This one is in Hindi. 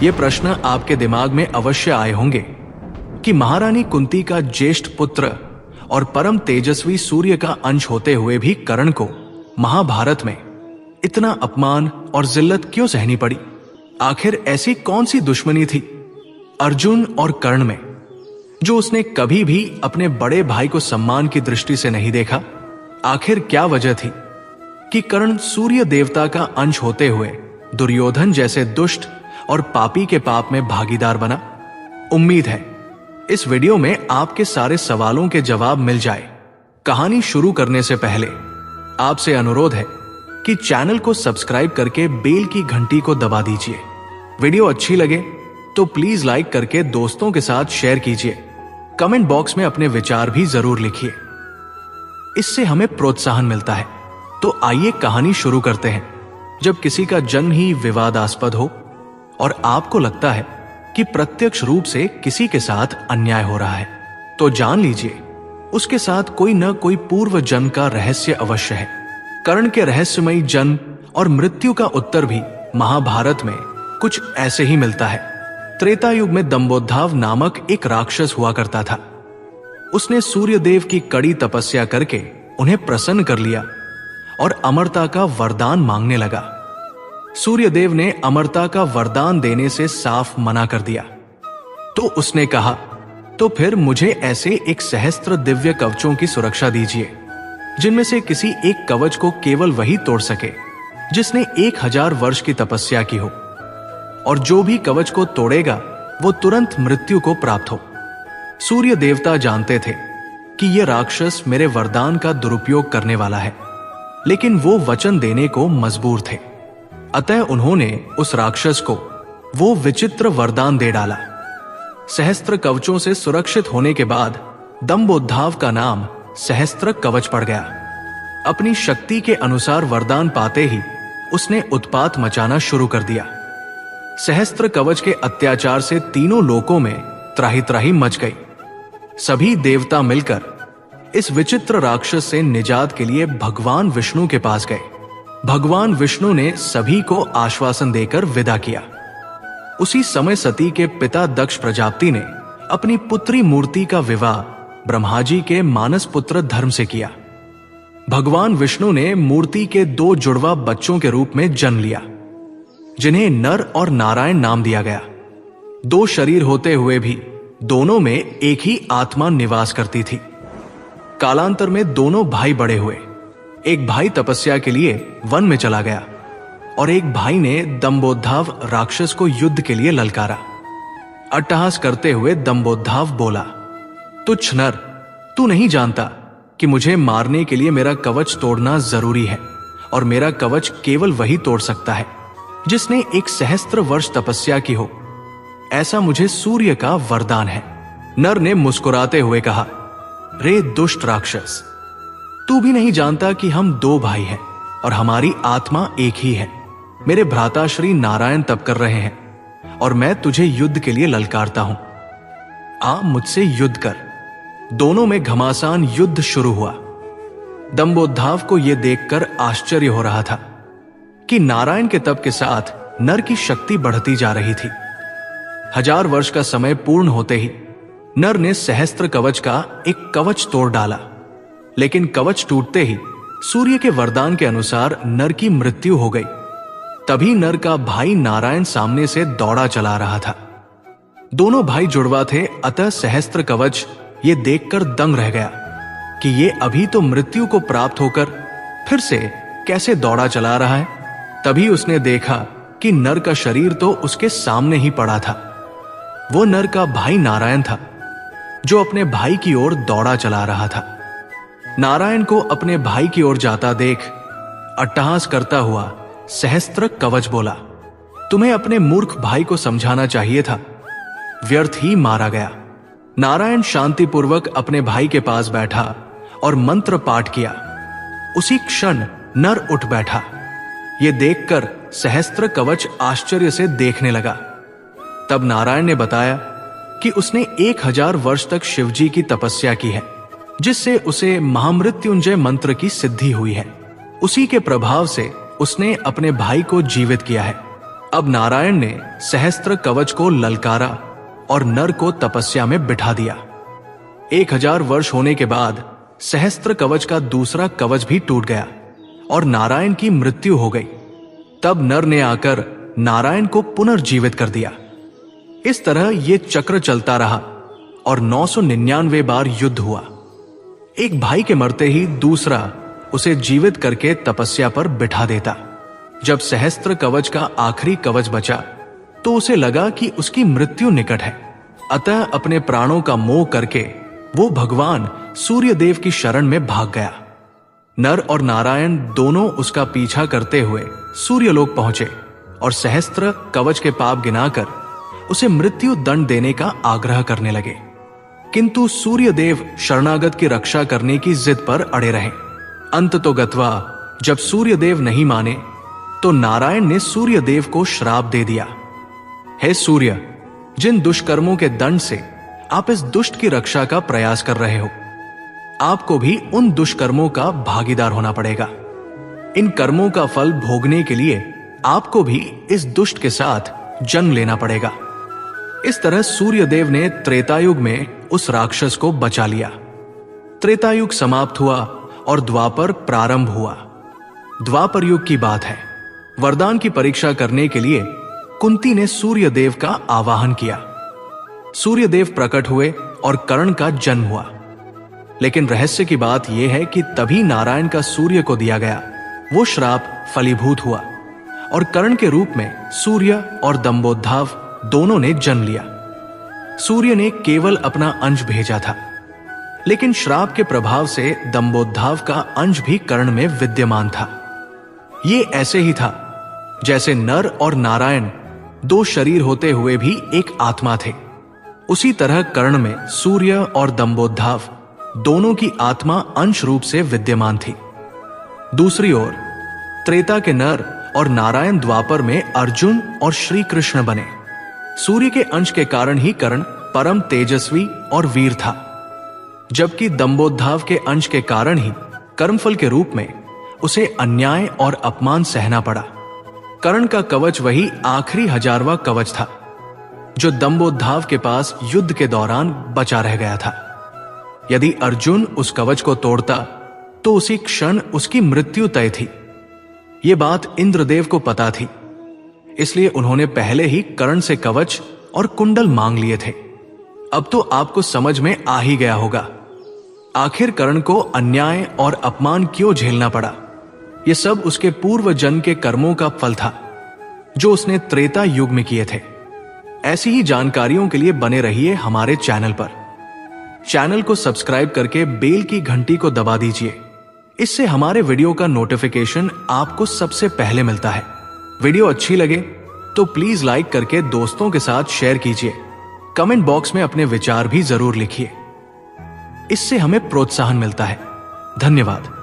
ये प्रश्न आपके दिमाग में अवश्य आए होंगे कि महारानी कुंती का ज्येष्ठ पुत्र और परम तेजस्वी सूर्य का अंश होते हुए भी कर्ण को महाभारत में इतना अपमान और जिल्लत क्यों सहनी पड़ी? आखिर ऐसी कौन सी दुश्मनी थी अर्जुन और कर्ण में जो उसने कभी भी अपने बड़े भाई को सम्मान की दृष्टि से नहीं देखा? आखिर क्या वजह थी कि कर्ण सूर्य देवता का अंश होते हुए दुर्योधन जैसे दुष्ट और पापी के पाप में भागीदार बना? उम्मीद है इस वीडियो में आपके सारे सवालों के जवाब मिल जाए। कहानी शुरू करने से पहले आपसे अनुरोध है कि चैनल को सब्सक्राइब करके बेल की घंटी को दबा दीजिए। वीडियो अच्छी लगे तो प्लीज लाइक करके दोस्तों के साथ शेयर कीजिए। कमेंट बॉक्स में अपने विचार भी जरूर लिखिए, इससे हमें प्रोत्साहन मिलता है। तो आइए कहानी शुरू करते हैं। जब किसी का जन्म ही विवादास्पद हो और आपको लगता है कि प्रत्यक्ष रूप से किसी के साथ अन्याय हो रहा है, तो जान लीजिए उसके साथ कोई न कोई पूर्व जन्म का रहस्य अवश्य है। कर्ण के रहस्यमयी जन्म और मृत्यु का उत्तर भी महाभारत में कुछ ऐसे ही मिलता है। त्रेता युग में दंभोद्धाव नामक एक राक्षस हुआ करता था। उसने सूर्यदेव की कड़ी तपस्या करके उन्हें प्रसन्न कर लिया और अमरता का वरदान मांगने लगा। सूर्यदेव ने अमरता का वरदान देने से साफ मना कर दिया। तो उसने कहा, तो फिर मुझे ऐसे एक सहस्त्र दिव्य कवचों की सुरक्षा दीजिए जिनमें से किसी एक कवच को केवल वही तोड़ सके जिसने 1000 वर्ष की तपस्या की हो, और जो भी कवच को तोड़ेगा वो तुरंत मृत्यु को प्राप्त हो। सूर्य देवता जानते थे कि यह राक्षस मेरे वरदान का दुरुपयोग करने वाला है, लेकिन वो वचन देने को मजबूर थे। अतः उन्होंने उस राक्षस को वो विचित्र वरदान दे डाला। सहस्त्र कवचों से सुरक्षित होने के बाद दंभोद्धाव का नाम सहस्त्र कवच पड़ गया। अपनी शक्ति के अनुसार वरदान पाते ही उसने उत्पात मचाना शुरू कर दिया। सहस्त्र कवच के अत्याचार से तीनों लोकों में त्राही त्राही मच गई। सभी देवता मिलकर इस विचित्र राक्षस से निजात के लिए भगवान विष्णु के पास गए। भगवान विष्णु ने सभी को आश्वासन देकर विदा किया। उसी समय सती के पिता दक्ष प्रजापति ने अपनी पुत्री मूर्ति का विवाह ब्रह्मा जी के मानस पुत्र धर्म से किया। भगवान विष्णु ने मूर्ति के 2 जुड़वा बच्चों के रूप में जन्म लिया, जिन्हें नर और नारायण नाम दिया गया। 2 शरीर होते हुए भी दोनों में एक ही आत्मा निवास करती थी। कालांतर में दोनों भाई बड़े हुए। एक भाई तपस्या के लिए वन में चला गया और एक भाई ने दंभोद्धाव राक्षस को युद्ध के लिए ललकारा। अट्टहास करते हुए दंभोद्धाव बोला, तुच्छ नर, तू नहीं जानता कि मुझे मारने के लिए मेरा कवच तोड़ना जरूरी है, और मेरा कवच केवल वही तोड़ सकता है जिसने 1 सहस्त्र वर्ष तपस्या की हो। ऐसा मुझे सूर्य का वरदान है। नर ने मुस्कुराते हुए कहा, रे दुष्ट राक्षस, तू भी नहीं जानता कि हम 2 भाई हैं और हमारी आत्मा एक ही है। मेरे भ्राता श्री नारायण तप कर रहे हैं और मैं तुझे युद्ध के लिए ललकारता हूं। आ मुझसे युद्ध कर। दोनों में घमासान युद्ध शुरू हुआ। दंभोद्धाव को यह देखकर आश्चर्य हो रहा था कि नारायण के तप के साथ नर की शक्ति बढ़ती जा रही थी। 1000 वर्ष का समय पूर्ण होते ही नर ने सहस्त्र कवच का एक कवच तोड़ डाला, लेकिन कवच टूटते ही सूर्य के वरदान के अनुसार नर की मृत्यु हो गई। तभी नर का भाई नारायण सामने से दौड़ा चला रहा था। दोनों भाई जुड़वा थे, अतः सहस्त्र कवच ये देखकर दंग रह गया कि ये अभी तो मृत्यु को प्राप्त होकर फिर से कैसे दौड़ा चला रहा है। तभी उसने देखा कि नर का शरीर तो उसके सामने ही पड़ा था। वो नर का भाई नारायण था, जो अपने भाई की ओर दौड़ा चला रहा था। नारायण को अपने भाई की ओर जाता देख अट्टहास करता हुआ सहस्त्र कवच बोला, तुम्हें अपने मूर्ख भाई को समझाना चाहिए था, व्यर्थ ही मारा गया। नारायण शांतिपूर्वक अपने भाई के पास बैठा और मंत्र पाठ किया। उसी क्षण नर उठ बैठा। ये देखकर सहस्त्र कवच आश्चर्य से देखने लगा। तब नारायण ने बताया कि उसने 1000 वर्ष तक शिवजी की तपस्या की है, जिससे उसे महामृत्युंजय मंत्र की सिद्धि हुई है। उसी के प्रभाव से उसने अपने भाई को जीवित किया है। अब नारायण ने सहस्त्र कवच को ललकारा और नर को तपस्या में बिठा दिया। 1000 वर्ष होने के बाद सहस्त्र कवच का दूसरा कवच भी टूट गया और नारायण की मृत्यु हो गई। तब नर ने आकर नारायण को पुनर्जीवित कर दिया। इस तरह यह चक्र चलता रहा और 999 बार युद्ध हुआ। एक भाई के मरते ही दूसरा उसे जीवित करके तपस्या पर बिठा देता। जब सहस्त्र कवच का आखिरी कवच बचा तो उसे लगा कि उसकी मृत्यु निकट है, अतः अपने प्राणों का मोह करके वो भगवान सूर्यदेव की शरण में भाग गया। नर और नारायण दोनों उसका पीछा करते हुए सूर्यलोक पहुंचे और सहस्त्र कवच के पाप गिनाकर उसे मृत्यु दंड देने का आग्रह करने लगे। किंतु सूर्यदेव शरणागत की रक्षा करने की जिद पर अड़े रहे। अंततोगत्वा जब सूर्यदेव नहीं माने तो नारायण ने सूर्यदेव को श्राप दे दिया। हे सूर्य, जिन दुष्कर्मों के दंड से आप इस दुष्ट की रक्षा का प्रयास कर रहे हो, आपको भी उन दुष्कर्मों का भागीदार होना पड़ेगा। इन कर्मों का फल भोगने के लिए आपको भी इस दुष्ट के साथ जन्म लेना पड़ेगा। इस तरह सूर्यदेव ने त्रेतायुग में उस राक्षस को बचा लिया। त्रेतायुग समाप्त हुआ और द्वापर प्रारंभ हुआ। द्वापर युग की बात है। वरदान की परीक्षा करने के लिए कुंती ने सूर्यदेव का आवाहन किया। सूर्यदेव प्रकट हुए और कर्ण का जन्म हुआ। लेकिन रहस्य की बात यह है कि तभी नारायण का सूर्य को दिया गया वो श्राप फलीभूत हुआ और कर्ण के रूप में सूर्य और दंभोद्धाव दोनों ने जन्म लिया। सूर्य ने केवल अपना अंश भेजा था, लेकिन श्राप के प्रभाव से दंभोद्धाव का अंश भी कर्ण में विद्यमान था। ये ऐसे ही था जैसे नर और नारायण दो शरीर होते हुए भी एक आत्मा थे। उसी तरह कर्ण में सूर्य और दंभोद्धाव दोनों की आत्मा अंश रूप से विद्यमान थी। दूसरी ओर त्रेता के नर और नारायण द्वापर में अर्जुन और श्री कृष्ण बने। सूर्य के अंश के कारण ही कर्ण परम तेजस्वी और वीर था, जबकि दंभोद्धाव के अंश के कारण ही कर्मफल के रूप में उसे अन्याय और अपमान सहना पड़ा। कर्ण का कवच वही आखिरी 1000वां कवच था जो दंभोद्धाव के पास युद्ध के दौरान बचा रह गया था। यदि अर्जुन उस कवच को तोड़ता तो उसी क्षण उसकी मृत्यु तय थी। यह बात इंद्रदेव को पता थी, इसलिए उन्होंने पहले ही कर्ण से कवच और कुंडल मांग लिए थे। अब तो आपको समझ में आ ही गया होगा आखिर कर्ण को अन्याय और अपमान क्यों झेलना पड़ा। यह सब उसके पूर्व जन्म के कर्मों का फल था जो उसने त्रेता युग में किए थे। ऐसी ही जानकारियों के लिए बने रहिए हमारे चैनल पर। चैनल को सब्सक्राइब करके बेल की घंटी को दबा दीजिए, इससे हमारे वीडियो का नोटिफिकेशन आपको सबसे पहले मिलता है। वीडियो अच्छी लगे तो प्लीज लाइक करके दोस्तों के साथ शेयर कीजिए। कमेंट बॉक्स में अपने विचार भी जरूर लिखिए, इससे हमें प्रोत्साहन मिलता है। धन्यवाद।